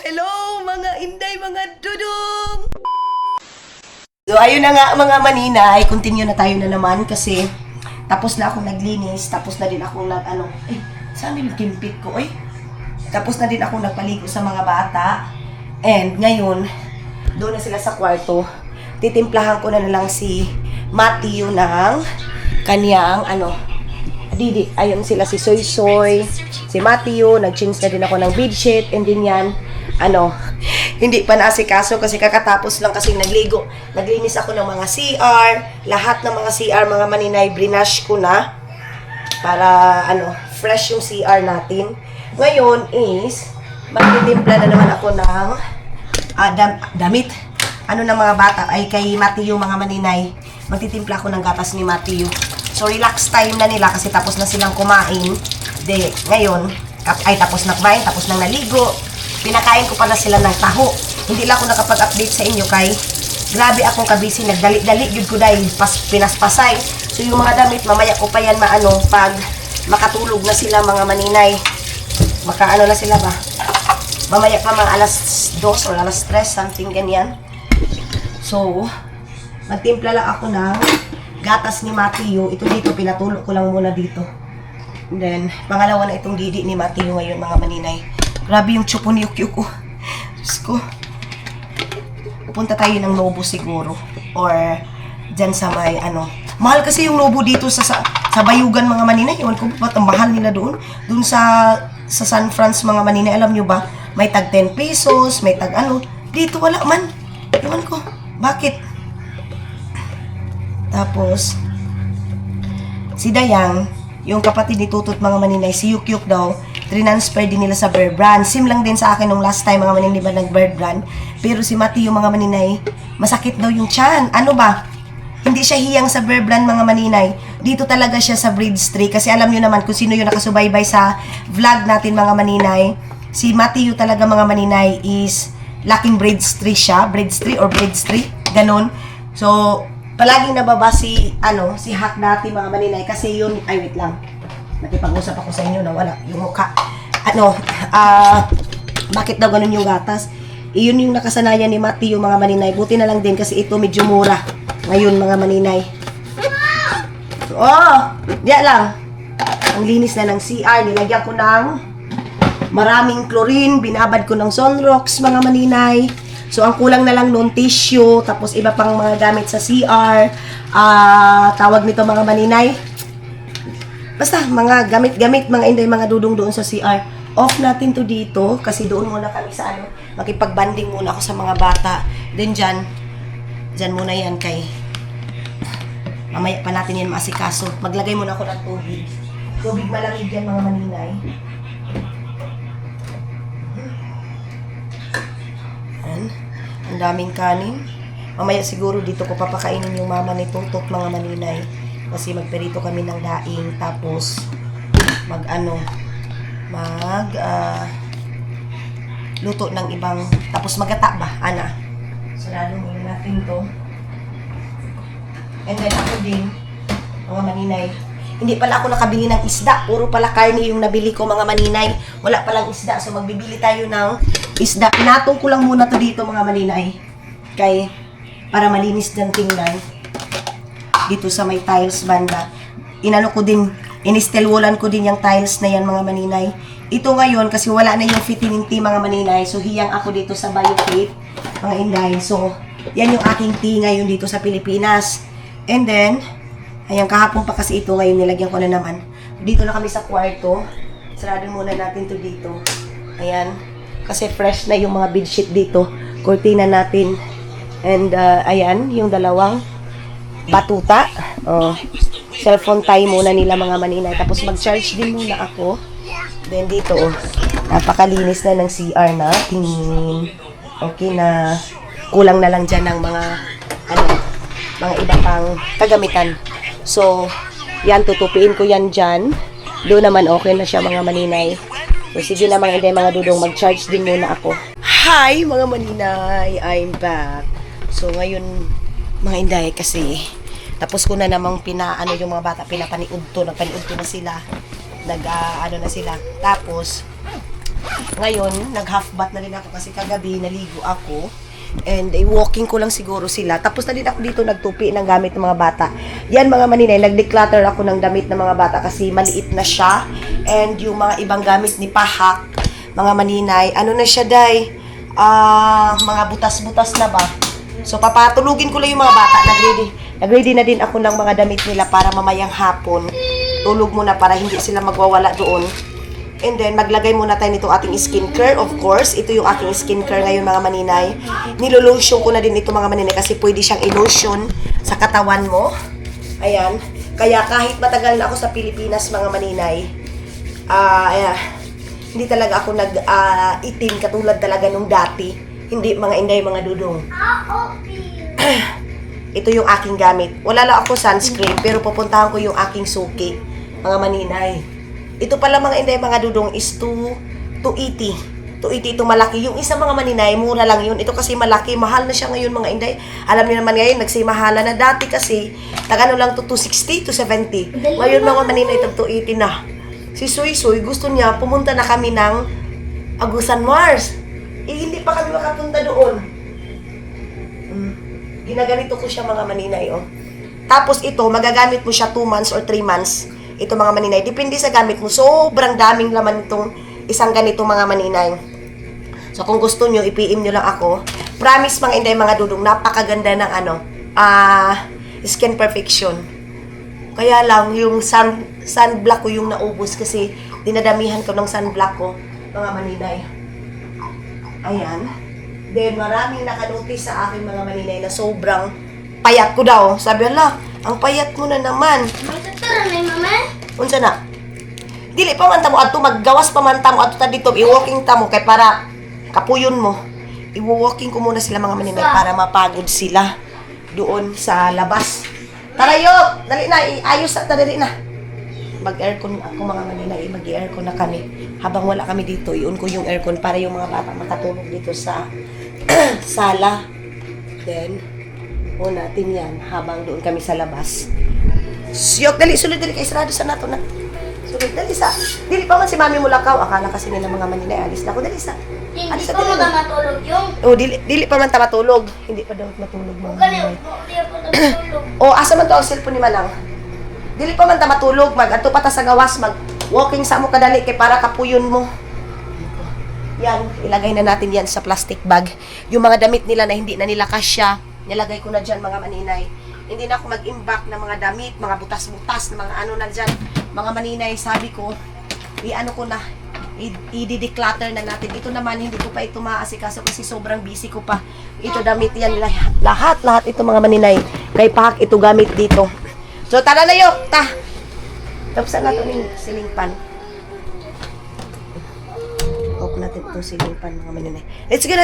Hello mga inday, mga dudong! So ayun na nga mga maninay, continue na tayo na naman kasi tapos na akong naglinis, tapos na din akong saan yung kimpit ko? Tapos na din akong nagpaligo sa mga bata. And ngayon, doon na sila sa kwarto. Titimplahan ko na lang si Matthew ng kanyang Didi. Ayun sila si Soy Soy, si Matthew, nag-change na din ako ng bedsheet, and din yan, hindi pa naasikaso kasi kakatapos lang kasi nagligo. Naglinis ako ng mga CR, lahat ng mga CR, mga maninay, brinash ko na para fresh yung CR natin. Ngayon is, magtitimpla na naman ako ng damit. Ng mga bata ay kay Matthew, mga maninay. Magtitimpla ako ng gatas ni Matthew. So, relax time na nila kasi tapos na silang kumain. Ngayon, ay tapos na kumain, tapos na naligo. Pinakain ko pala sila ng taho. Hindi lang ako nakapag-update sa inyo kay grabe akong kabisi. Nagdali-dali yun ko dahil pinaspasay. So, yung mga damit, mamaya ko pa yan pag makatulog na sila mga maninay. Makaano na sila ba? Mamaya pa mga alas 2 or alas 3, something ganyan. So, magtimpla lang ako ng gatas ni Matthew. Ito dito, pinatulog ko lang muna dito. And then, pangalawa na itong didi ni Matthew ngayon, mga maninay. Grabe yung chupo ni Yukyuk ko. Diyos ko. Pupunta tayo ng Nobu siguro. Or, dyan sa may, Mahal kasi yung Nobu dito sa Bayugan, mga maninay. Ewan ko ba't ang mahal nila doon. Doon sa San Francisco, mga maninay. Alam nyo ba, may tag 10 pesos, may tag Dito wala man. Ewan ko. Bakit? Tapos, si Dayang, yung kapatid ni Tutut, mga maninay, si Yukyuk daw, transfer din nila sa Bear Brand. Sim lang din sa akin nung last time, mga maninay, ba nag-Bear Brand. Pero si Mati, yung mga maninay, masakit daw yung tiyan. Ano ba? Hindi siya hiyang sa Bear Brand, mga maninay. Dito talaga siya sa Bridge 3. Kasi alam nyo naman kung sino yung nakasubaybay sa vlog natin, mga maninay. Si Matthew talaga, mga maninay, is laking Bridge 3 siya. Bridge 3 or Bridge 3. Ganon. So, palaging nababa si Hack dati, mga maninay. Kasi yun, wait lang. Nakipag-usap ako sa inyo na wala yung mukha. Bakit daw ganun yung gatas? Iyon yung nakasanayan ni Matthew, mga maninay. Buti na lang din kasi ito medyo mura. Ngayon, mga maninay. Diyan lang. Ang linis na ng CR. Nilagyan ko ng maraming chlorine. Binabad ko ng Sunrox, mga maninay. So, ang kulang na lang noon, tissue. Tapos, iba pang mga gamit sa CR. Tawag nito, mga maninay. Basta, mga gamit-gamit, mga inday, mga dudong doon sa CR. Off natin to dito. Kasi doon muna kami sa makipag-banding muna ako sa mga bata. Then, dyan muna yan kay mamaya pa natin yan maasikaso. Maglagay muna ako ng tubig. Tubig malamig yan, mga maninay. Ang daming kanin. Mamaya siguro dito ko papakainin yung mama ni Tutok, mga maninay. Kasi magperito kami ng daing. Tapos, luto ng ibang, tapos magata ba, Sarado muna natin to. And then ako din, mga maninay, hindi pala ako nakabili ng isda. Puro pala karne yung nabili ko, mga maninay. Wala palang isda. So, magbibili tayo ng isda. Pinatong ko lang muna to dito, mga maninay. Para malinis din tingnan. Dito sa may tiles banda. Inistelwolan ko din yung tiles na yan, mga maninay. Ito ngayon, kasi wala na yung fitting tea, mga maninay. So, hiyang ako dito sa BioFit, mga inday. So, yan yung aking tea ngayon dito sa Pilipinas. And then, ayan, kahapon pa kasi ito, ngayon nilagyan ko na naman. Dito na kami sa kwarto. Sarado muna natin to dito. Ayan. Kasi fresh na yung mga bedsheet dito. Cortina natin. And, ayan, yung dalawang batuta. Cellphone tie muna nila, mga maninay. Tapos mag-charge din muna ako. Then dito, napakalinis na ng CR natin. Okay na. Kulang na lang dyan ng mga iba pang kagamitan. So, yan, tutupiin ko yan dyan. Doon naman okay na siya, mga maninay. So, sige na, mga inday, mga dudong, mag-charge din muna ako. Hi, mga maninay! I'm back. So, ngayon, mga inday, kasi tapos ko na namang yung mga bata, nagpaniud to na sila. Na sila. Tapos, Ngayon, nag-half bath na rin ako kasi kagabi naligo ako. And walking ko lang siguro sila. Tapos na din ako dito nagtupi ng gamit ng mga bata. Yan mga maninay, nag-declutter ako ng damit ng mga bata kasi maliit na siya. And yung mga ibang gamit ni Pahak, mga maninay, ano na siya day? Mga butas-butas na ba? So papatulugin ko lang yung mga bata. Nag-ready na din ako ng mga damit nila para mamayang hapon. Tulog muna para hindi sila magwawala doon. And then, maglagay muna tayo nito ating skincare. Of course, ito yung aking skincare ngayon mga maninay. Nilolotion ko na din ito mga maninay kasi pwede siyang ilotion sa katawan mo. Ayan. Kaya kahit matagal na ako sa Pilipinas mga maninay, hindi talaga ako nag-itim katulad talaga nung dati. Hindi mga inday, mga dudong. Ito yung aking gamit. Wala lang ako sunscreen pero pupuntahan ko yung aking suki mga maninay. Ito pala mga inday, mga dudong is 280. 280 itong malaki. Yung isa mga maninay, mura lang yun. Ito kasi malaki. Mahal na siya ngayon mga inday. Alam niyo naman ngayon, nagsimahala na. Dati kasi, tagano lang to 260 to 70. Ngayon mga maninay, itong 280 na. Si Soy Soy, gusto niya, pumunta na kami ng Agusan Mars. Hindi pa kami makapunta doon. Ginaganito ko siya mga maninay, oh. Tapos ito, magagamit mo siya 2 months or 3 months. Ito mga maninay, depende sa gamit mo. Sobrang daming laman itong isang ganito mga maninay. So kung gusto nyo, i-PM nyo lang ako. Promise mga inday, mga dudong, napakaganda ng skin perfection. Kaya lang, yung sunblock ko yung naubos kasi dinadamihan ko ng sunblock ko, mga maninay. Ayan. Then maraming nakanotice sa akin mga maninay na sobrang payat ko daw. Sabi, ala, ang payat mo na naman. Unsa na? Dili pa man ta mo adto maggawas pa man ta mo adto ta dito i-walking ta mo kay para kapuyon mo. I-walking ko muna sila mga maninay para mapagod sila doon sa labas. Tara yo, dali na ayos ta dali na. Mag-aircon ako mga maninay, mag-aircon na kami. Habang wala kami dito, iun ko yung aircon para yung mga bata makatulog dito sa sala. Then natin yan habang doon kami sa labas. Siyok, dali, sulod dali kay sarado sa nato na. Sulod dali sa. Dili pa man si Mami Mulakaw, akala kasi nila mga maninay alis na ako dali sa. Hindi pa mo matulog yung. Oh, dili pa man ta matulog. Hindi pa daw matulog mga maninay. Hindi pa matulog. Oh, asa man to ang cellphone ni Manang? Dili pa man ta matulog, adto pa ta sa gawas, walking sa mo kadali kay para kapuyon mo. Yan, ilagay na natin yan sa plastic bag. Yung mga damit nila na hindi na nila kasya, nilagay ko na dyan mga maninay. Hindi na ako mag-imbak ng mga damit, mga butas-butas, mga ano na dyan. Mga maninay, sabi ko, i-ano ko na, i-declutter na natin. Ito naman, hindi ko pa ito maasikaso kasi sobrang busy ko pa. Ito damit yan, lahat ito mga maninay. Kay Pak, ito gamit dito. So, tara na yun, ta! Tapos na ito yung ceiling fan. Open natin itong ceiling fan mga maninay. Let's go.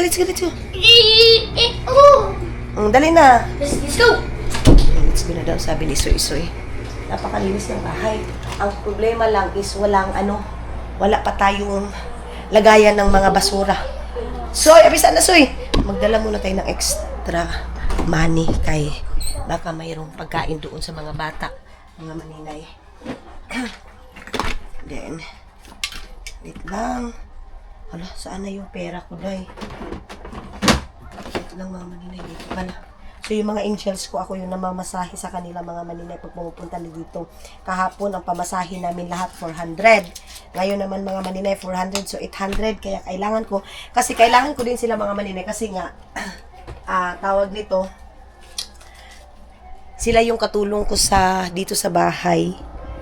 Dali na. Let's go. Let's go na daw, sabi ni Soy Soy. Napakalinis ng bahay. Ang problema lang is wala pa tayong lagayan ng mga basura. Soy, abisa na Soy. Magdala muna tayo ng extra money kay baka mayroong pagkain doon sa mga bata, mga maninay. Then, wait lang. Hala, saan na yung pera ko, day? Ito lang mga maninay, dito pala. So, yung mga angels ko, ako yung namamasahe sa kanila mga maninay pag pumupunta na dito. Kahapon, ang pamasahe namin lahat, 400. Ngayon naman mga maninay, 400. So, 800. Kaya kailangan ko din sila mga maninay. Kasi nga, tawag nito, sila yung katulong ko dito sa bahay.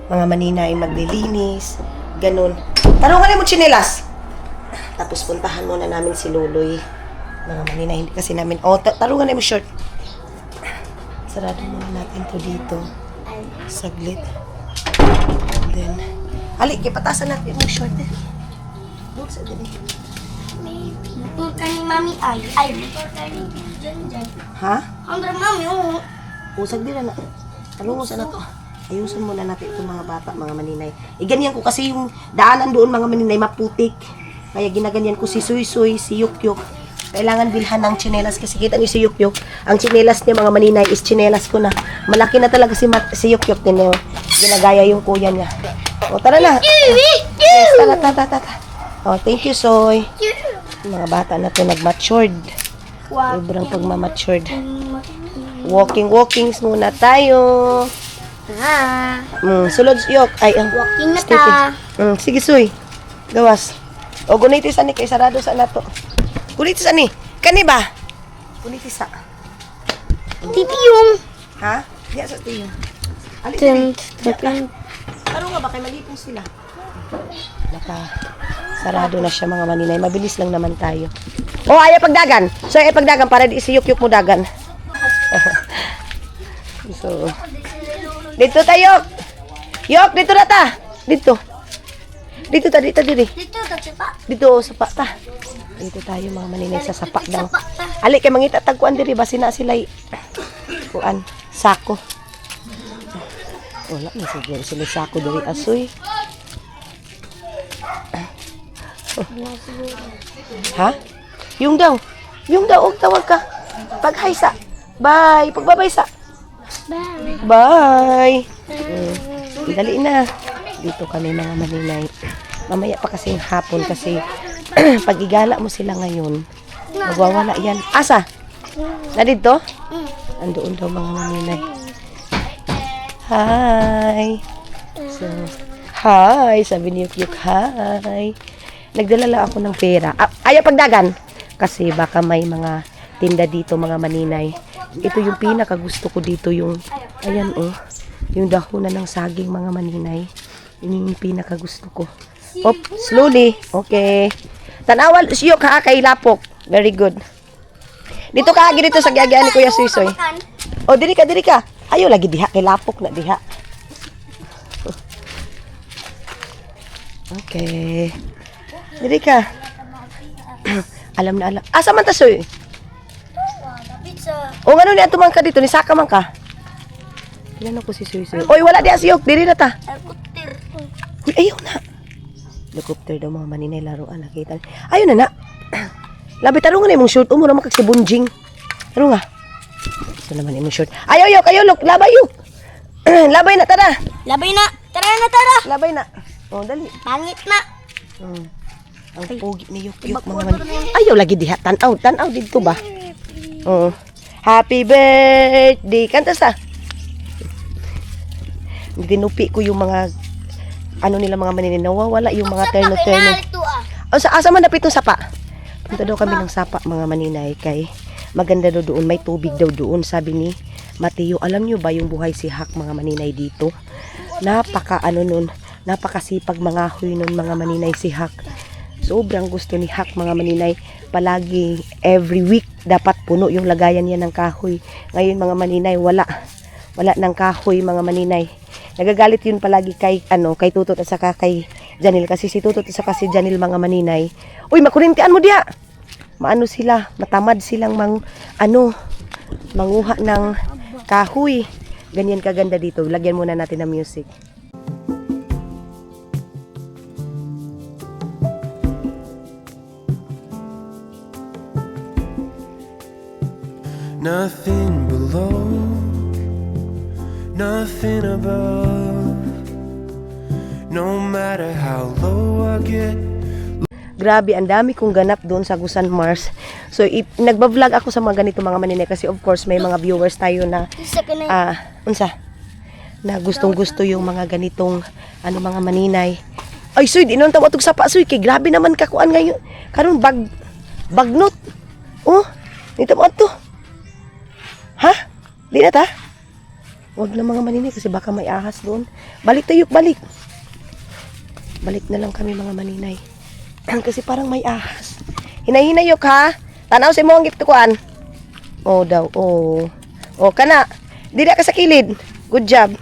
Mga maninay, maglilinis, ganun. Tarungan mo chinelas. Tapos puntahan muna namin si Luloy. Mga maninay, hindi kasi namin, tarungan mo short. Sarado muna natin to dito. Saglit. And then, patasan natin yung short eh. Buksa din eh. Motor ka ni Mami motor ka ni Jan. Ha? Andra Mami, oo. Usag din na. Talungon sa na to. Ayusin muna natin itong mga bata, mga maninay. Ganyan ko kasi yung daanan doon, mga maninay, maputik. Kaya ginaganyan ko si Suy-Suy, si Yuk-Yuk. Kailangan bilhan ng tsinelas kasi kita niyo si Yuk-Yuk. Ang tsinelas niya, mga maninay, is tsinelas ko na. Malaki na talaga si Yuk-Yuk din niya. Ginagaya yung kuya niya. O, tara na. Yes, tara. Oh, thank you, Soy. Yeah. Mga bata na to nag-matured. Sobrang pagmamatured. Walkings muna tayo. Sulod yok. Ay, Walking na sticky. ta. Sige, Soy. Gawas. O, gunitis ani kay sarado sa nato. Gunitis ani. Kani ba? Gunitis sa. Titiyong. Ha? Diya sa tiyo. Ali, Ano nga ba kay malipong sila? Sarado na siya mga maninay. Mabilis lang naman tayo. Oh, ayaw pagdagan. So, ayaw pagdagan para di siyuk-yuk mo dagan. So, dito tayo. Yok, dito na ta. Dito. Dito ta, dito, dito. Dito, tagsipa. Dito, sapa ta. Dito tayo mga maninay sa sapa daw. Sapa ta. Ali, kay mangita tagkuan diri. Basi na sila kuan, sako. Wala, may siguro sila sako diri asoy. Ha? Yung daw, og tawag ka. Pag-hi sa. Bye. Pagbabay sa. Bye. Bye. Dali na. Dito kami mga maninay. Mamaya pa kasing hapon kasi pag igala mo sila ngayon, magwawala yan. Asa? Na dito? Andoon daw mga maninay. Hi. So, hi. Sabi ni Yuk, hi. Nagdala lang ako ng pera. Ayaw pagdagan. Kasi baka may mga tinda dito mga maninay. Ito yung pinakagusto ko dito yung, ayan oh, yung dahonan ng saging mga maninay. Yun yung pinakagusto ko. Op, slowly. Okay. Tanawal, siyok ha, kay lapok. Very good. Dito ka, dito sa giagian ni Kuya Suisoy. O, diri ka. Ayaw lagi diha, kay lapok na diha. Okay. Diri ka. Alam na alam. Asa man ta, Soy? Pizza. O ano niya tumang ka dito? Ni Saka man ka? Ilan ako si Suy. Oy, wala di asiyok. Diri na ta. Helicopter. Uy, ayaw na. Helicopter daw mga maninay laruan. Nakita. Ayaw na na. Labi, tarungan na yung short. Umura mo kag si Bunjing. Tarunga. Ito naman yung short. Ayaw, yok. Labay, yok. Labay na, tara. Labay na. Tara na, tara. Labay na. O, dali. Pangit na. Ang pogi ni Yok mga maninay. Ayaw lagi diha. Tanaw dito ba? Oo. Happy birthday. Kanta sa. Dinupi ko yung mga ano nila mga maninay. Nawawala yung mga terno-terno. O, sa asa man napit ng sapa? Punta daw kami ng sapa mga maninay kay maganda daw doon. May tubig daw doon. Sabi ni Mateo, alam nyo ba yung buhay si Hak mga maninay dito? Napakasipag mga huy nun mga maninay si Hak. Sobrang gusto ni Hak mga maninay. Palagi, every week, dapat puno yung lagayan niya ng kahoy. Ngayon mga maninay, wala ng kahoy mga maninay. Nagagalit yun palagi kay Tutot at saka kay Janil. Kasi si Tutot at saka si Janil mga maninay. Uy, makurintian mo diya! Maano sila, matamad silang manguha ng kahoy. Ganyan kaganda dito. Lagyan muna natin ng music. Nothing below, nothing above. No matter how low I get. Grabe, ang dami kong ganap doon sa Gusan Mars. So, nagba-vlog ako sa mga ganito mga maninay kasi of course may mga viewers tayo na na gustong-gusto yung mga ganitong mga maninay. Ay, Suy, di naman tawag sapa, Suy, kay grabe naman kakuan ngayon. Karon bagnot. Oh, dito mo to. Ha? Di na ta? Huwag na mga maninay kasi baka may ahas doon. Balik tayo, balik. Balik na lang kami mga maninay. Kasi parang may ahas. Hinay-hinayok ha. Tanaw si mo ang gitukuan. Oh daw, oh. Oh, kana. Dili ka sa kilid. Good job.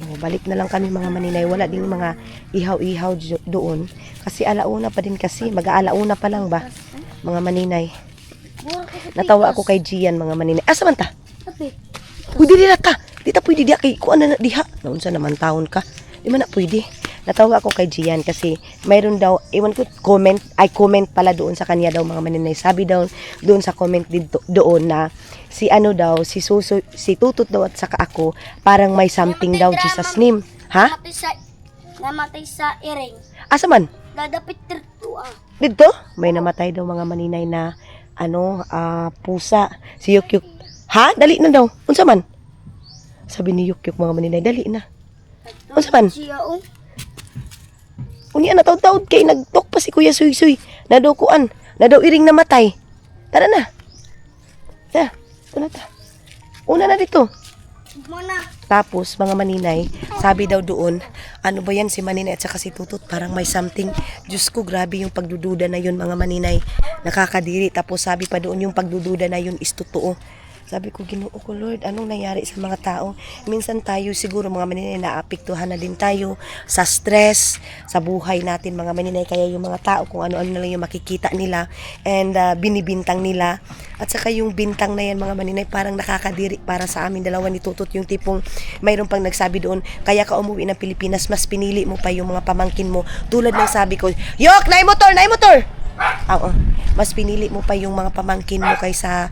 Oh, balik na lang kami mga maninay. Wala ding mga ihaw-ihaw doon. Kasi alauna pa din kasi. Mag-aalauna pa lang ba? Mga maninay. Natawa ako kay Gian mga maninay. Asa man ta? Uy, dili na ta. Di ta pwede diha kay kuan na diha. Naunsa naman taon ka. Di man na pwede. Natawa ako kay Gian kasi mayroon daw, iwan ko comment pala doon sa kanya daw mga maninay. Sabi daw doon sa comment dito doon na si si Tutot daw at saka ako parang may something daw Jesus name. Ha? namatay sa iring. Asa man? Dadapit terto ah. Dito? May namatay daw mga maninay na pusa. Si Yukyuk. Ha? Dali na daw. Unsa man? Sabi ni Yukyuk mga maninay, dali na. Unsa man? Siya oh. Unya na taud-taud kay nagtok pa si Kuya Suy-Suy. Na daw kuan. Na daw iring namatay. Tara na. Tara. Una ta. Una na dito. Muna. Tapos, mga maninay, sabi daw doon, ano ba yan si Maninay at saka si Tutut, parang may something. Diyos ko, grabe yung pagdududa na yun, mga maninay. Nakakadiri. Tapos sabi pa doon, yung pagdududa na yun is totoo. Sabi ko, Ginoo ko Lord, anong nangyari sa mga tao? Minsan tayo siguro, mga maninay, naapektuhan na din tayo sa stress, sa buhay natin, mga maninay. Kaya yung mga tao, kung ano-ano na lang yung makikita nila and binibintang nila. At saka yung bintang na yan, mga maninay, parang nakakadiri para sa amin dalawa ni Tutut. Yung tipong mayroon pang nagsabi doon, kaya ka umuwi ng Pilipinas, mas pinili mo pa yung mga pamangkin mo. Tulad ng sabi ko, Yok, naay motor! Oo, mas pinili mo pa yung mga pamangkin mo kaysa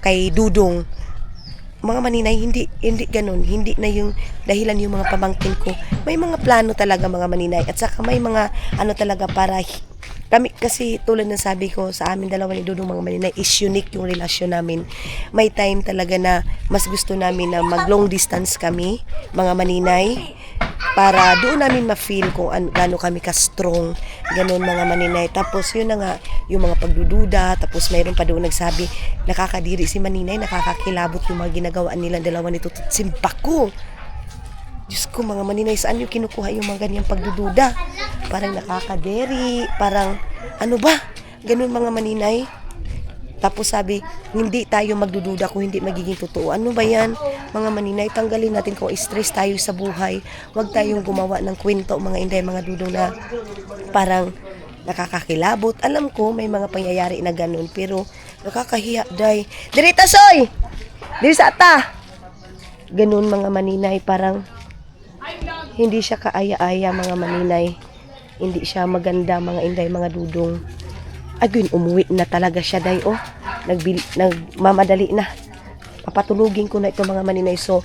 kay Dudong. Mga maninay, hindi ganun. Hindi na yung dahilan yung mga pamangkin ko. May mga plano talaga, mga maninay. At saka may mga talaga para kami, kasi tulad ng sabi ko sa amin dalawa ni Dudong, mga maninay, is unique yung relasyon namin. May time talaga na mas gusto namin na mag long distance kami, mga maninay, para doon namin ma-feel kung gaano kami ka-strong, ganun, mga maninay. Tapos yun na nga, yung mga pagdududa, tapos mayroon pa doon nagsabi, nakakadiri si Maninay, nakakakilabot yung mga ginagawaan nilang dalawa ni Tutut. Simpak ko. Diyos ko, mga maninay, saan yung kinukuha yung mga ganyang pagdududa? Parang nakakadiri, parang ano ba? Ganun, mga maninay. Tapos sabi, hindi tayo magdududa kung hindi magiging totoo. Ano ba yan? Mga maninay, tanggalin natin kung stress tayo sa buhay. Huwag tayong gumawa ng kwento, mga inday, mga dudong na parang nakakakilabot. Alam ko, may mga pangyayari na ganun, pero nakakahiya, day. Dirita, Soy! Diri sa ata! Ganun, mga maninay, parang hindi siya kaaya-aya, mga maninay. Hindi siya maganda, mga inday, mga dudong. Agun, umuwi na talaga siya, day, oh. Nagmamadali na. Papatulugin ko na ito, mga maninay. So,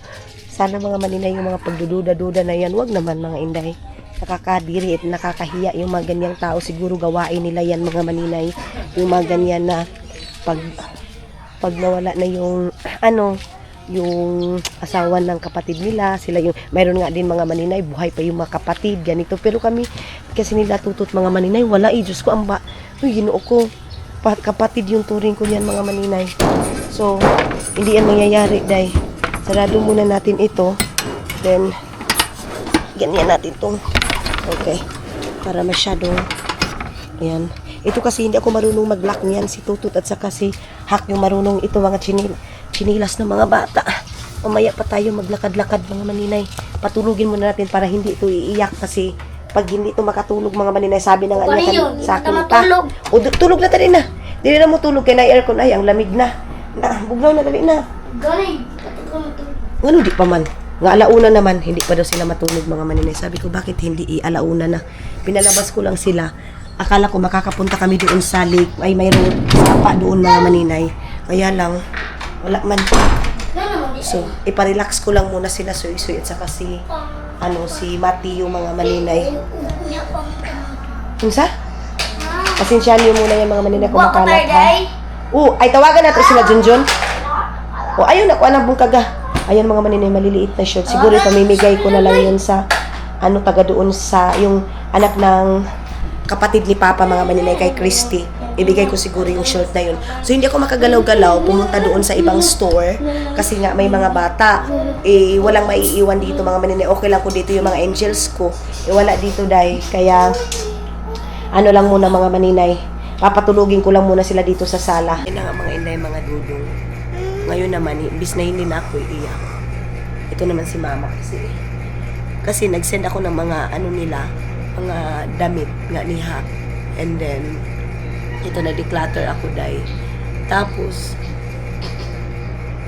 sana, mga maninay, yung mga pagdududa-duda na yan, wag naman, mga inday. Nakakadiri at nakakahiya yung mga ganyang tao. Siguro gawain nila yan, mga maninay. Yung mga ganyan na pag nawala na yung yung asawa ng kapatid nila, sila yung, mayroon nga din mga maninay, buhay pa yung mga kapatid, ganito. Pero kami, kasi nila Tutut, mga maninay, wala, Diyos ko, uy, Ginoo ko, kapatid yung turing ko niyan, mga maninay. So, hindi yan mangyayari, day. Sarado muna natin ito, then, ganyan natin itong, okay, para masyadong, ayan. Ito kasi hindi ako marunong mag-lock niyan, si Tutut at saka si Hak yung marunong ito, mga chinilas ng mga bata. Mamaya pa tayo maglakad-lakad, mga maninay. Patulugin muna natin para hindi ito iiyak, kasi pag hindi ito makatulog, mga maninay, sabi na nga niya sa akin pa. O, tulog na tali na. Dili na mo tulog kay na aircon, ay ang lamig na. Bugnaw na dali na. Galing. Ano di pa man? Nga alauna naman, hindi pa daw sila matulog, mga maninay. Sabi ko, bakit hindi alauna na? Pinalabas ko lang sila. Akala ko makakapunta kami doon sa lake. Ay, mayroon sapa doon, mga maninay. Kaya lang, wala man. So, iparelax ko lang muna sila, Suy-Suy, at saka si Mati, yung mga maninay. Unsa? Pasensyahan niyo muna yung mga maninay kung makalat, ha? Ay, tawagan natin sila, Junjun. Ayun, ako anang bungkaga. Ayun, mga maninay, maliliit na short. Siguro pamimigay ko na lang yun sa, taga doon sa, yung anak ng kapatid ni Papa, mga maninay, kay Christy. Ibigay ko siguro yung short na yun. So, hindi ako makagalaw-galaw, pumunta doon sa ibang store, kasi nga may mga bata. Walang maiiwan dito, mga maninay. Okay lang ko dito yung mga angels ko. Wala dito, day. Kaya, lang muna, mga maninay. Papatulugin ko lang muna sila dito sa sala. Yan nga, mga inday, mga dudong. Ngayon naman, imbis na hindi na ako iiyak. Ito naman si Mama kasi nag-send ako ng mga nila, mga damit nga ni Hak. And then, ito na-declutter ako, day. Tapos,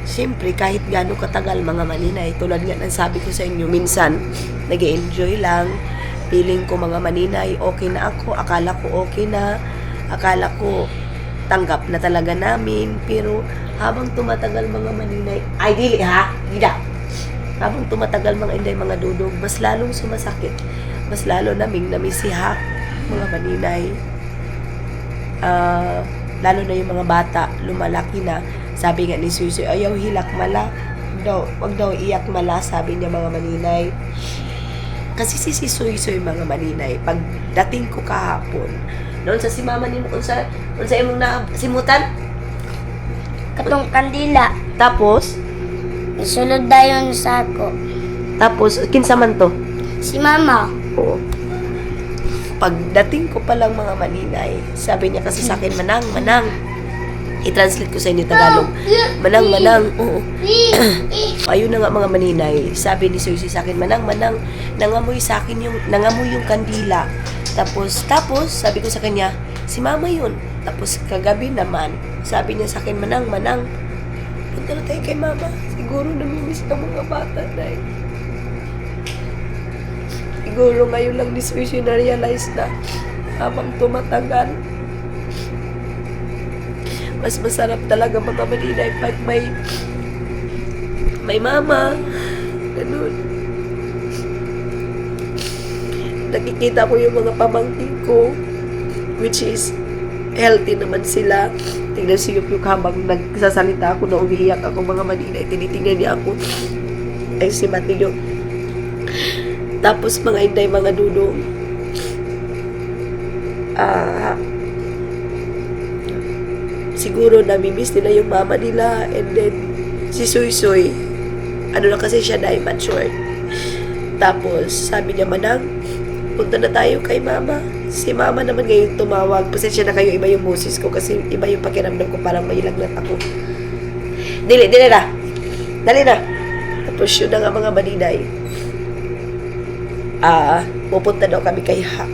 siyempre, kahit gaano katagal, mga maninay, tulad nga ng sabi ko sa inyo, minsan, nag-enjoy lang. Feeling ko, mga maninay, okay na ako. Akala ko okay na. Akala ko tanggap na talaga namin. Pero, habang tumatagal, mga maninay, ay, dili ha? Gida. Habang tumatagal, mga inday, mga dudog, mas lalong sumasakit. mas lalo naming namisihak, mga maninay. Lalo na yung mga bata, lumalaki na. Sabi nga ni Suisoy, ayaw hilak mala. Wag daw iyak mala, sabi niya mga maninay. Kasi si Suisoy mga maninay, pagdating ko kahapon, noon sa si mama ni unsa imong na simutan? Katong kandila. Tapos, Isulod dayon sa ako. tapos kinsa man to? Si mama. Oo. Pagdating ko pa lang mga maninay, sabi niya kasi sa akin, manang. I-translate ko sa inyo Tagalog. Manang. Oo. Ayun na nga mga maninay. Sabi ni Susie sa akin, manang, nangamoy yung kandila. Tapos, sabi ko sa kanya, si mama yun. Tapos, kagabi naman, sabi niya sa akin, manang, punta na tayo kay mama. Siguro namimiss ng mga bata na eh. Siguro ngayon lang ni Susie na-realize na habang tumatagal, mas masarap talaga mga maninay pag may mama. Ganun. Nakikita ko yung mga pamangkin ko, which is healthy naman sila. Tingnan si Yukyuk habang nagsasalita ako na umiiyak ako mga maninay. Tinitingnan niya ako. Ay si Mateo. Tapos mga inday, mga dudong. Siguro namimiss nila yung mama nila. And then si Suisoy, ano na kasi siya na immature. Tapos sabi niya, manang, punta na tayo kay mama. Si mama naman ngayon tumawag. Pasensya na kayo, iba yung boses ko kasi iba yung pakiramdam ko, parang may lagnat ako. Dali na. Dali na. Tapos yun na nga mga maninay. Pupunta daw kami kay Hak.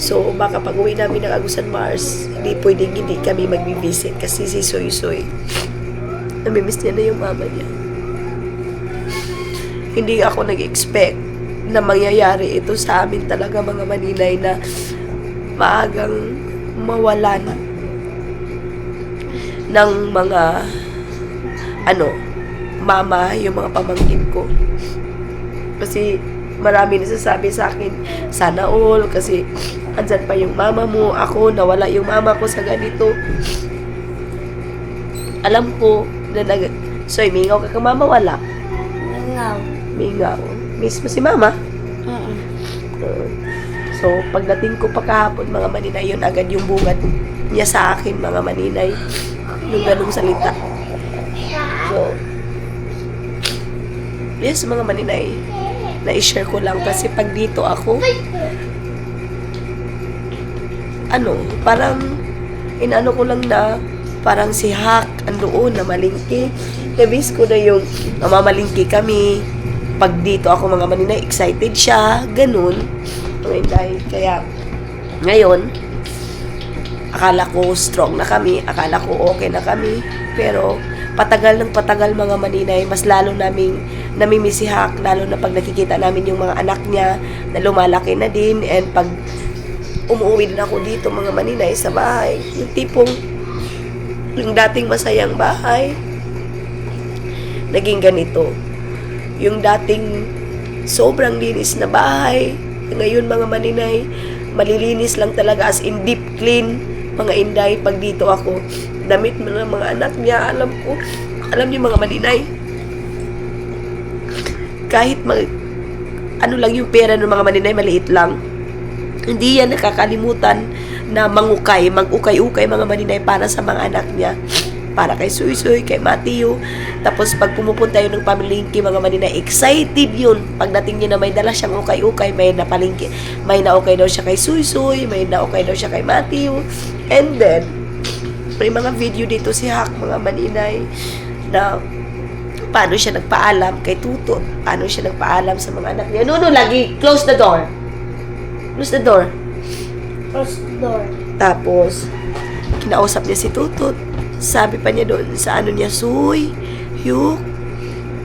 So, baka pag uwi namin ng Agusan Mars, hindi kami magbivisit kasi si Suisoy, namimiss niya na yung mama niya. Hindi ako nag-expect na mangyayari ito sa amin talaga mga maninay, na maagang mawalan ng mga mama yung mga pamangkin ko. Kasi marami nasasabi sa akin, sana all, kasi andyan pa yung mama mo. Ako, nawala yung mama ko sa ganito. Alam ko na so, mingaw ka kang mama, wala? Mingaw. Miss mo si mama? So, pagdating ko pa kahapon, mga maninay, yun agad yung bungad niya sa akin, mga maninay. Yung ganung salita. So, yes, mga maninay, na-share ko lang kasi pag dito ako, parang inano ko lang na parang si Hak andoon na malingki. Nabis ko na yung mamamalingki kami. Pag dito ako mga maninay, excited siya, ganun. Kaya ngayon, akala ko strong na kami, akala ko okay na kami, pero patagal mga maninay, mas lalo naming namimiss si Hak, lalo na pag nakikita namin yung mga anak niya na lumalaki na din. And pag umuwi din ako dito mga maninay sa bahay, yung tipong yung dating masayang bahay naging ganito. Yung dating sobrang linis na bahay, ngayon mga maninay, malilinis lang talaga, as in deep clean mga inday. Pag dito ako, damit mo ng mga anak niya, alam niyo mga maninay, kahit lang yung pera ng mga maninay, maliit lang, hindi yan nakakalimutan na mag-ukay-ukay mga maninay para sa mga anak niya, para kay Suisoy, kay Mateo. Tapos pag pumupunta yun ng pamilingki mga maninay, excited yun. Pagdating niya na may dala siyang ukay-ukay, may napalingki, may naukay daw siya kay Suisoy, may naukay daw siya kay Mateo. And then may mga video dito si Hak mga maninay na paano siya nagpaalam kay Tutot, paano siya nagpaalam sa mga anak niya. No, lagi, close the door. Close the door. Tapos, kinausap niya si Tutot. Sabi pa niya doon sa niya, Suy, Yuk,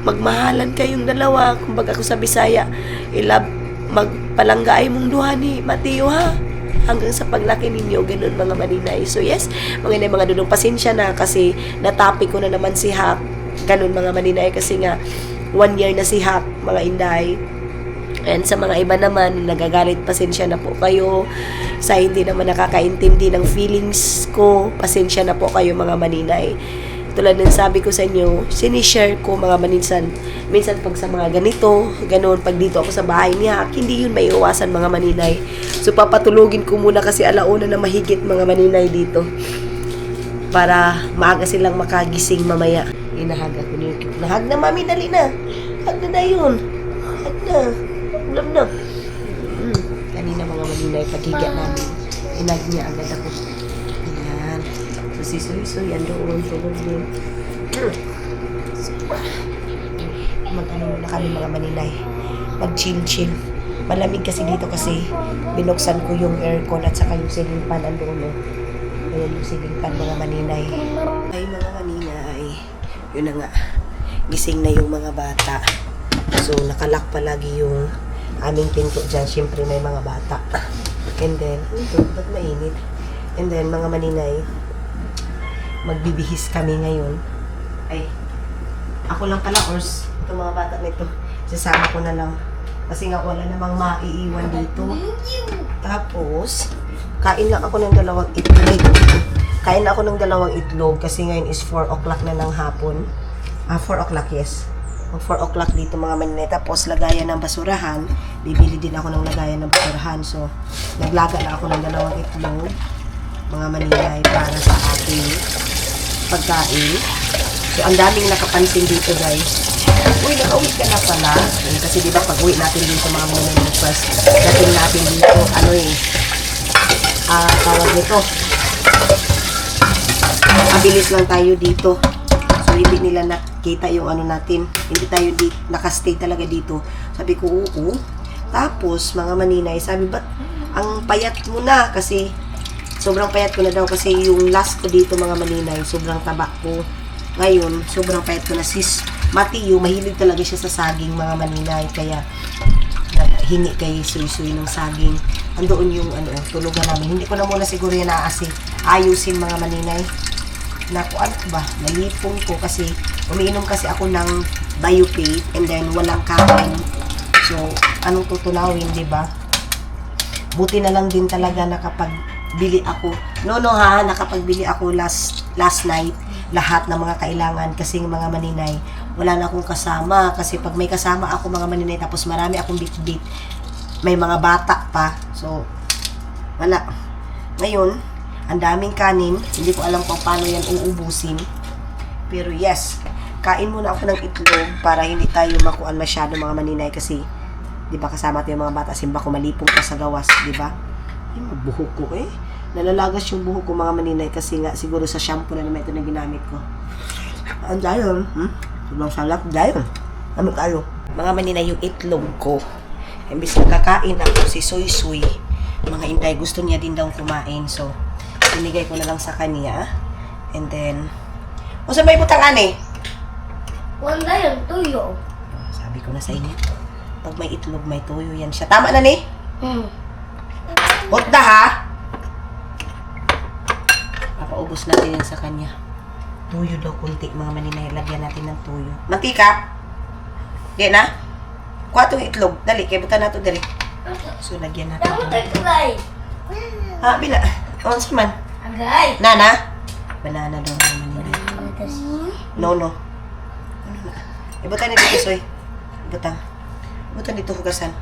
magmahalan kayong dalawa. Kumbaga ako sa Bisaya, magpalanggaay mong duha ni Mateo ha. Hanggang sa paglaki ninyo, ganun mga maninay. So yes, mga dudong, pasensya na kasi na-topic ko na naman si Hak. Ganun mga maninay kasi nga 1 year na si Hak, mga inday. And sa mga iba naman, nagagalit, pasensya na po kayo. Sa hindi naman nakakaintindi ng feelings ko, pasensya na po kayo mga maninay. Tulad ng sabi ko sa inyo, sinishare ko mga maninsan. Minsan pag sa mga ganito, ganoon, pag dito ako sa bahay niya, hindi yun may iwasan mga maninay. So papatulugin ko muna kasi alauna na mahigit mga maninay dito. Para maaga silang makagising mamaya. Inahag ako ni Cute. Nahag na mami, dali na. Hag na yun. Hag na. Ulam na. Kanina mga maninay, paghiga namin. Inag niya agad ako. Ayan. So si Suy, yan doon. Tulog din. Mag-ano muna kami mga maninay. Mag-chill-chill. Malamig kasi dito kasi binuksan ko yung aircon at saka yung ceiling fan andoon. Ayan yung ceiling fan mga maninay. Ay mga maninay. Yun na nga. Gising na yung mga bata. So nakalak palagi yung aming pinto dyan. Siyempre may mga bata. And then, ito, ba't mainit? And then mga maninay, magbibihis kami ngayon. Ay, ako lang pala, Ors. Itong mga bata nito. Sasama ko na lang. Kasi nga wala namang maiiwan dito. Tapos, kain lang ako ng dalawang itlog. Kain lang ako ng dalawang itlog kasi ngayon is 4 o'clock na ng hapon. 4 o'clock, yes. Mag 4 o'clock dito mga maninay. Tapos, lagayan ng basurahan. Bibili din ako ng lagayan ng basurahan. So, naglaga na ako ng dalawang itlog. Mga maninay para sa ating pagkain. So, ang daming nakapansin dito, guys. Uy, nakauwi ka na pala. Kasi diba pag uwi natin dito mga maninay first, dating natin dito, tawag nito. Mabilis lang tayo dito. So, hindi nila nakita yung natin. Hindi tayo nakastay talaga dito. Sabi ko, oo. Tapos, mga maninay, sabi, ba't ang payat mo na? Kasi, sobrang payat ko na daw. Kasi yung last ko dito, mga maninay, sobrang taba ko. Ngayon, sobrang payat ko na. Sis Matthew, mahilig talaga siya sa saging, mga maninay. Kaya, hingi kay Suy ng saging. Andoon yung, tulugan namin. Hindi ko na muna siguro yan ayusin, mga maninay. Naku, ano ba? Nalipong ko kasi umiinom kasi ako ng Biopay and then walang kain. So, anong tutunawin, di ba? Buti na lang din talaga nakapagbili ako. Nakapagbili ako last night lahat ng mga kailangan kasi mga maninay, wala na akong kasama kasi pag may kasama ako mga maninay tapos marami akong bit-bit, may mga bata pa. So, wala. Ngayon, ang daming kanin. Hindi ko alam kung paano yan uubusin. Pero yes, kain muna ako ng itlog para hindi tayo makuan masyado mga maninay kasi, di ba kasama tayo mga bata, simba ko malipong ka sa gawas, di ba? Yung buhok ko nalalagas yung buhok ko mga maninay kasi nga siguro sa shampoo na naman ito na ginamit ko. Ang dayon, sobrang salap, dayon. Ano tayo? Mga maninay, yung itlog ko. Imbis na kakain ako si Suy, mga inday, gusto niya din daw kumain. So, binigay ko na lang sa kanya. And then, saan may butang Wala yung tuyo. Sabi ko na sa inyo, pag may itlog, may tuyo yan siya. Tama na ni? Hotda ha? Papaubos natin yan sa kanya. Tuyo daw kunti, mga maninay. Lagyan natin ng tuyo. Mantika? Yan na? Kuha itong itlog. Dali, kaya buta na ito, dali. So, lagyan natin. Tama tayo tulay. Bila. Once man. Agay. Nana? Banana daw, mga maninay. No. Ano na? Ibutan dito, Soy. Ibutan dito, hugasan.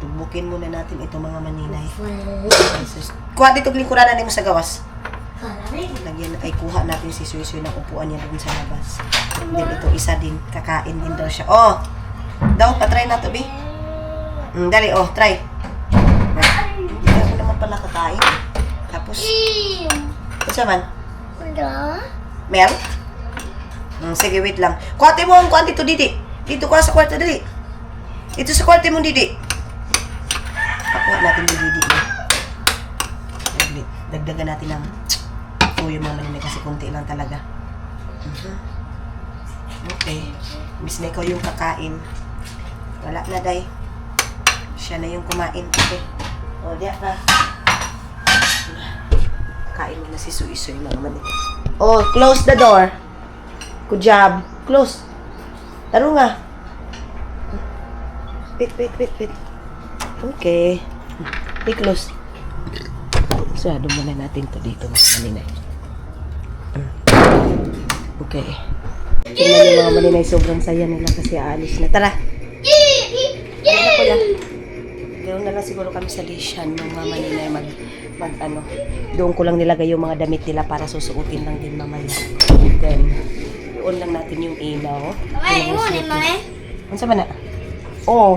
Dugbukin muna natin ito, mga maninay. Kuha dito, lingkuranan mo sa gawas. Lagyan, kuha natin si Suy ng upuan niya doon sa labas. Then ito, isa din. Kakain din daw siya. Daw, patry na to, Bi. Dali, try. Hindi ako naman pala kakain. Tapos, isa man? Mel? Sige, wait lang. Kuhati mo ang kuhan dito, Didi. Dito kuha sa kwarto, dali. Ito sa kwarto mo, Didi. Pakuha natin yung Didi. Dagdagan natin ng tuyo mga maninay kasi kunti lang talaga. Okay. Miss na ikaw yung kakain. Wala na, day. Siya na yung kumain. Okay. Diya ka. Kain mo na si Suy mga maninay. Close the door. Good job. Close. Taro nga. Wait. Okay. Hey, close. Sarado muna natin to dito, mga maninay. Okay. Tingnan yung mga maninay, sobrang saya nila kasi aalis na. Tara! Ano ko lang? Doon na lang siguro kami sa Lishan, mga maninay, doon ko lang nilagay yung mga damit nila para susuotin lang din mamaya. Then, doon lang natin yung ilaw. Ano sa ba na? Oo.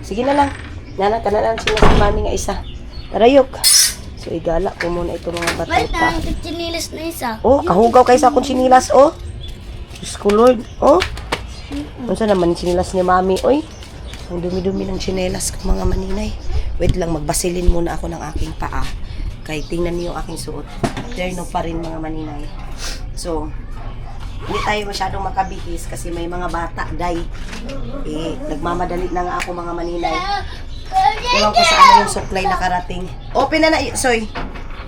Sige na lang. Nana, kanalan sila si mami nga isa. Tarayok. So, igala ko muna ito mga May bata. tanong kachinilas na isa. Oh, kahugaw kayo sa akong sinilas, oh. Diyos ko, Lord. Oh. Ano sa naman yung sinilas ni mami, oy. Ang dumi-dumi ng sinelas ko, mga maninay. Wait lang, magbasilin muna ako ng aking paa. Kaya tingnan niyo yung aking suot. Terno pa rin, mga maninay. So, hindi tayo masyadong makabihis kasi may mga bata, day. Nagmamadali na nga ako, mga maninay. Iwan ko sa ano yung supply nakarating. Open na na, soy.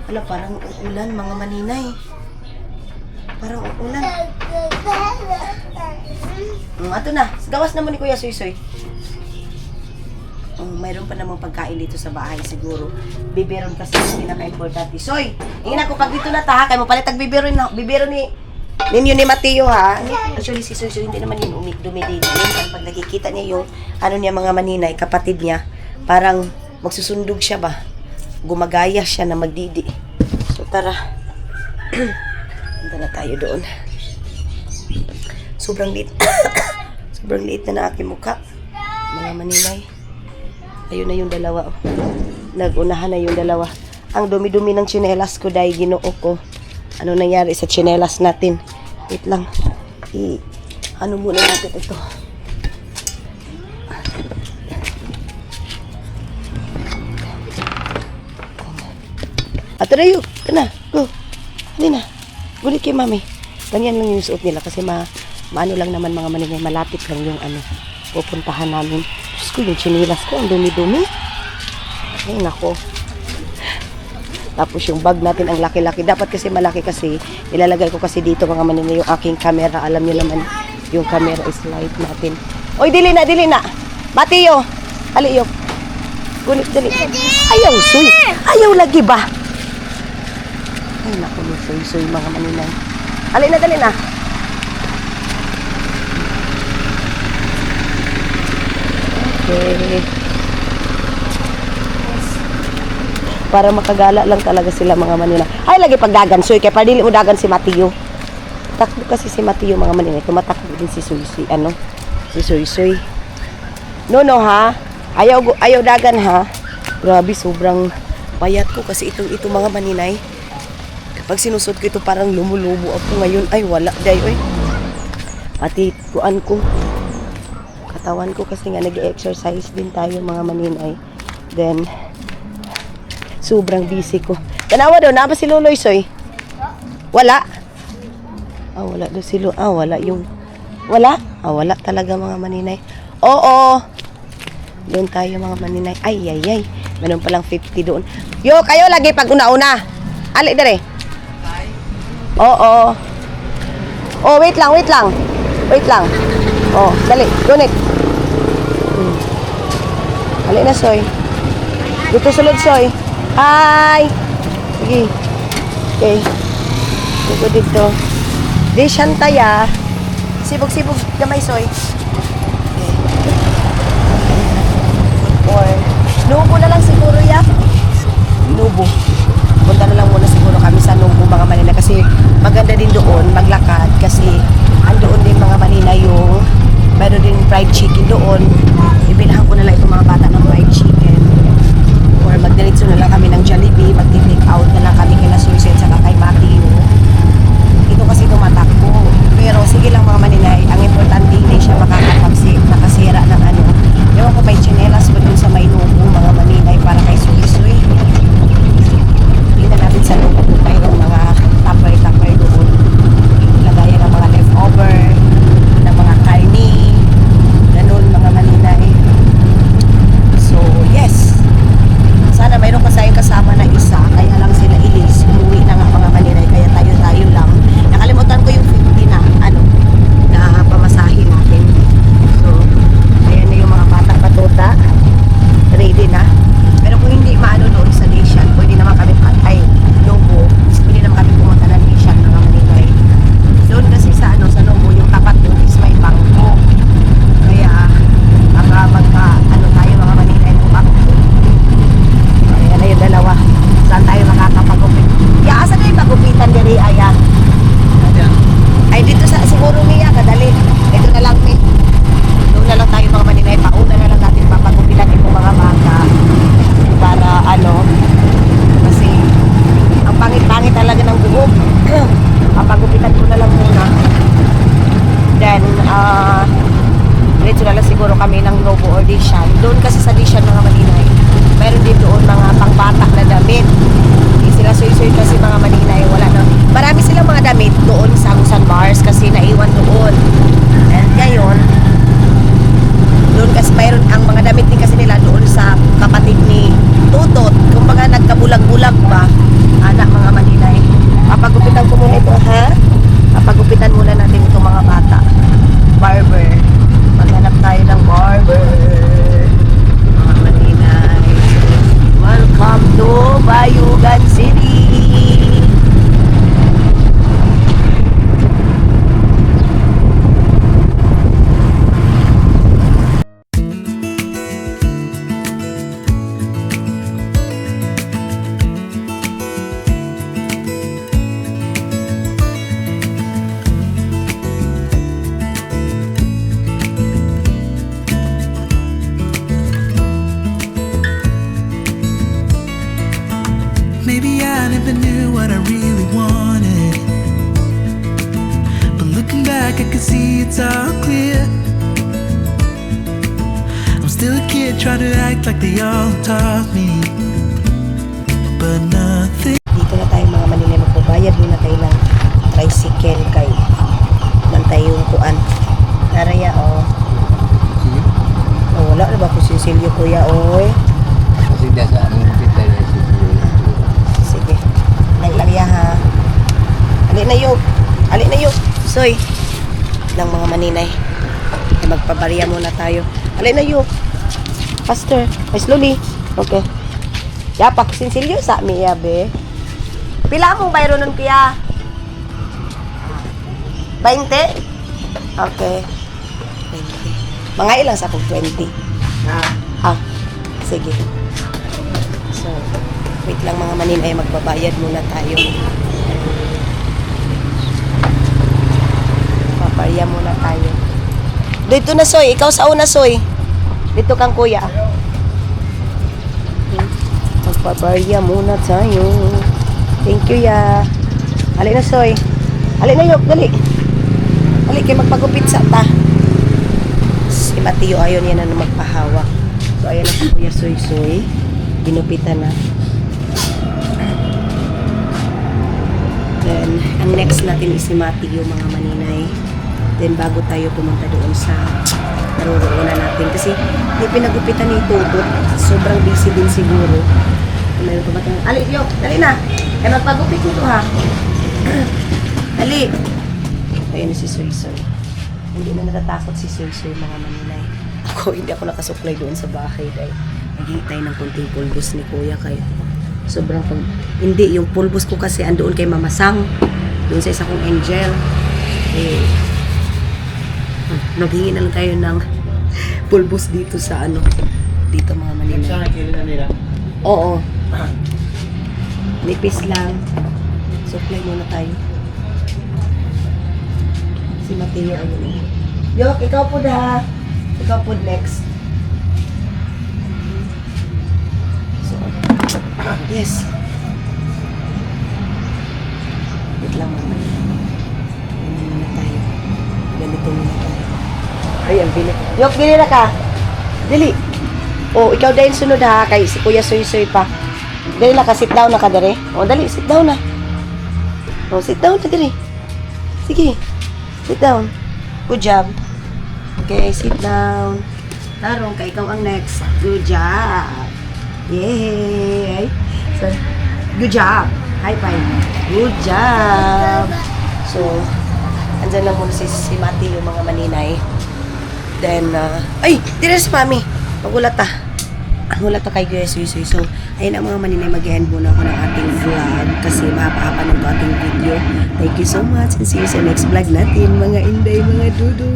Wala, parang uulan, mga maninay. Parang uulan. Ato na, gawas naman ni Kuya Soy. Mayroon pa namang pagkain dito sa bahay siguro. Biberon kasi yung pinaka-importante. Soy, ingin ako pag dito na ta, kaya mo palitag biberon ni ninyo ni Mateo, ha? Actually, si Soy hindi naman yun dumididi. Pag nakikita niya yung niya mga maninay, kapatid niya, parang magsusundog siya ba? Gumagaya siya na magdidi. So, tara. Punta na tayo doon. Sobrang liit. Sobrang liit na aking mukha. Mga maninay. Ayun na yung dalawa. Nagunahan na yung dalawa. Ang dumi-dumi ng tsinelas ko dahil ginoo ko. Ano nangyari sa tsinelas natin? Wait lang. Ano muna natin ito? Atarayo! Ito na! Go! Hindi na! Gulit kay mami. Ganyan lang yung suot nila kasi maano lang naman mga maningay. Malapit lang yung pupuntahan namin. Diyos ko, yung chinilas ko, ang dumi-dumi. Ay, nako. Tapos yung bag natin, ang laki-laki. Dapat kasi malaki kasi, ilalagay ko kasi dito mga maningay yung aking camera. Alam niyo naman, yung camera is light natin. Oy, dili na! Mateo! Aliyok! Gunit, dali. Ayaw, Soy! Ayaw lagi ba? Ay, naku, Soy, mga maningay. Dali na. Okay. Para makagala lang talaga sila mga manina. Ay, lagi pagdagan, Soy. Kaya padili mo dagan si Mateo. Takbo kasi si Mateo, mga manina. Tumatakbo din si Soy. Si Soy. No, ha? Ayaw dagan, ha? Grabe, sobrang payat ko kasi ito mga maninay. Kapag sinusot ko ito, parang lumulubo ako ngayon. Ay, wala. Day, oy. Pati, kuan ko. Katawan ko kasi nga nag-exercise din tayo mga maninay. Then, sobrang busy ko. Tanawa daw, na ba si Luloy, Soy? Wala? Wala daw si Luloy. Wala yung... Wala? Wala talaga mga maninay. Oo. Doon tayo mga maninay. Ay. Meron palang 50 doon. Yo, kayo lagi pag una-una. Ali, dere. Oo. Oh, wait lang. Oh, dali. Gunit. Ali na, Soy. Dito sulod, Soy. Hi! Sige. Okay. Dito. Di siyantaya. Sibog-sibog gamay, Soy. Okay. Or, Nubo na lang siguro, ya. Nubo. Punta na lang muna siguro kami sa Nubo, mga manina. Kasi maganda din doon, maglakad. Kasi andoon din mga manina yung meron din fried chicken doon. Ibilhan ko na lang itong mga bata ng fried chicken. Or magdiretso na lang kami ng Jollibee, mag-take out na lang kami kina Susan sa kay Mateo. Ito kasi tumatakbo. Pero sige lang mga maninay, ang importante hindi siya nakasira ng ano. Ewan ko may chinelas ko dun sa may Nubo, mga maninay, para kay Suy. Kita natin sa Nubo kung mayroong mga tupper doon. Lagayan ng mga leftover, ng mga karni, ganun mga maninay. So, yes. Sana mayroon kasayang kasama na Maybe I never knew what I really wanted, but looking back I can see it's all clear. I'm still a kid trying to act like they all taught me, but nothing. Dito na tayo mga Manila, magbabayad muna tayo ng tricycle kay nantay yung kuan. Naraya, oh. Oh, wala na ba po si Silvio, kuya, oy? Kasi sa aming kita na si Sige. Naglarya, ha? Ali na yuk. Ali na yuk. Soy. Lang mga maninay. Ay, magpabarya muna tayo. Ali na yuk. Faster. Ay, slowly. Okay. Yapak, Silvio, sa mi, yabe. Pila mong bayro nun, kuya? 20? Okay. 20. Mga ilang sa kong 20? Ah, sige. So, wait lang mga maninay, magbabayad muna tayo. Paparya muna tayo. Dito na, Soy. Ikaw sa una, Soy. Dito kang kuya. Magpaparya muna tayo. Thank you, ya. Hali na, Soy. Hali na, Yok. Dali. Hali, kayo magpagupit sa ta. Si Mateo, ayaw niya na magpahawak. So, ayan na si Kuya Soy Soy. Ginupitan na. Then, ang next natin is si Mateo, mga maninay. Then, bago tayo pumunta doon sa naroroonan natin. Kasi, hindi pinagupitan ni Toto. Sobrang busy din siguro. Mayroon pa ba tayo? Ali, Yok, dali na. Kaya magpagupit nito, ha? Dali. Ayan na si Soy Soy. Hindi na natatakot si Soy Soy, mga maninay. Ako, hindi ako nakasuklay doon sa bahay dahil naghihintay ng konting pulbos ni Kuya kay sobrang hindi, yung pulbos ko kasi andoon kay Mama Sang, doon sa isa kong angel. Eh, naghingi na lang tayo ng pulbos dito sa dito mga maninay. Oo. Nipis lang. Suklay muna tayo. Si Mateo, ayun. Yok, ikaw po da. Ikaw po next. So, yes. Wait lang mama. Ganun muna tayo. Ganito muna tayo. Ay, ang bilis. Yok, dili na ka. Dili. Oh, ikaw dahil sunod ha. Kay si Kuya Soy Soy pa. Dali na ka, sit down na ka dali. Oh, dali, sit down na. Oh, sit down na dali. Sige. Sit down. Good job. Okay, sit down. Tarong, kay ikaw ang next. Good job. Yay! So, good job. High five. Good job. So, andyan lang muna si Mati, yung mga maninay. Then, ay! Tira si Mami. Magulat ah. Magulat kay Kuya Soy Soy. So, ayun ang mga maninay, mag-end muna ako ng ating vlog kasi mahaba-haba ng ating video. Thank you so much and see you sa next vlog natin, mga inday, mga dudu.